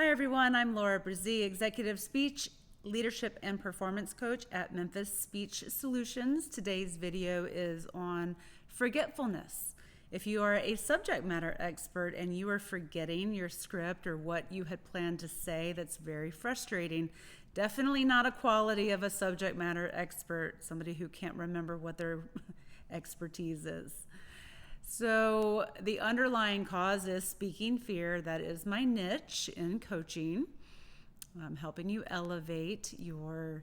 Hi everyone, I'm Laura Brzee, Executive Speech, Leadership and Performance Coach at Memphis Speech Solutions. Today's video is on forgetfulness. If you are a subject matter expert and you are forgetting your script or what you had planned to say, that's very frustrating. Definitely not a quality of a subject matter expert, somebody who can't remember what their expertise is. So the underlying cause is speaking fear. That is my niche in coaching. I'm helping you elevate your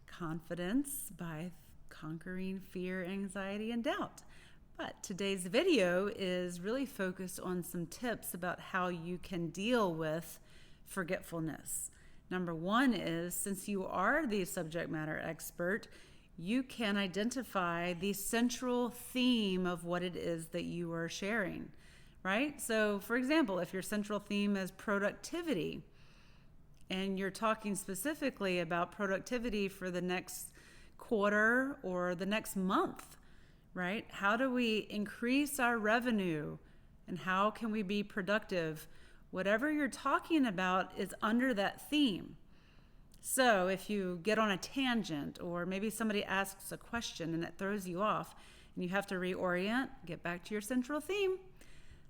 confidence by conquering fear, anxiety, and doubt. But today's video is really focused on some tips about how you can deal with forgetfulness. Number one is, since you are the subject matter expert, you can identify the central theme of what it is that you are sharing, right? So for example, if your central theme is productivity and you're talking specifically about productivity for the next quarter or the next month, right? How do we increase our revenue and how can we be productive? Whatever you're talking about is under that theme. So if you get on a tangent or maybe somebody asks a question and it throws you off and you have to reorient, get back to your central theme.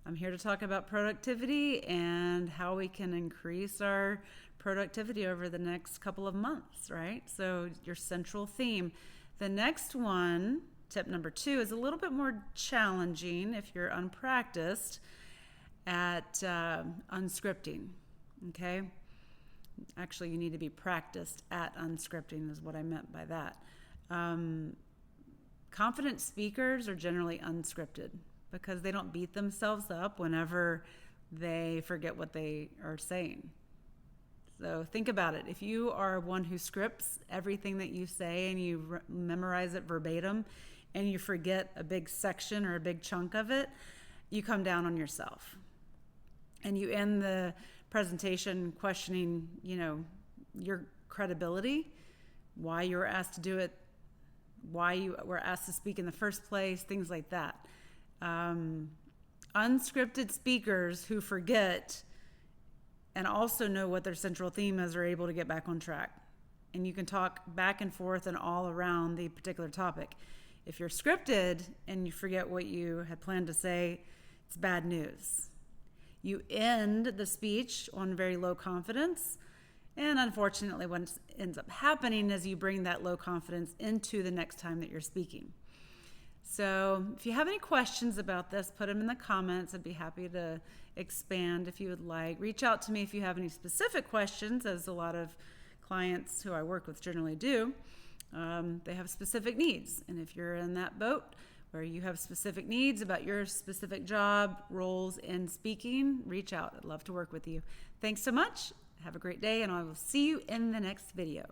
I'm here to talk about productivity and how we can increase our productivity over the next couple of months, right? So your central theme. The next one, tip number 2, is a little bit more challenging if you're unpracticed at unscripting, okay? Actually, you need to be practiced at unscripting is what I meant by that. Confident speakers are generally unscripted because they don't beat themselves up whenever they forget what they are saying. So think about it. If you are one who scripts everything that you say and you memorize it verbatim and you forget a big section or a big chunk of it, you come down on yourself. And you end the presentation questioning, your credibility, why you were asked to do it, why you were asked to speak in the first place, things like that. Unscripted speakers who forget and also know what their central theme is are able to get back on track. And you can talk back and forth and all around the particular topic. If you're scripted and you forget what you had planned to say, it's bad news. You end the speech on very low confidence, and unfortunately what ends up happening is you bring that low confidence into the next time that you're speaking. So if you have any questions about this, put them in the comments. I'd be happy to expand if you would like. Reach out to me if you have any specific questions, as a lot of clients who I work with generally do. They have specific needs, and if you're in that boat where you have specific needs about your specific job, roles in speaking, reach out. I'd love to work with you. Thanks so much. Have a great day, and I will see you in the next video.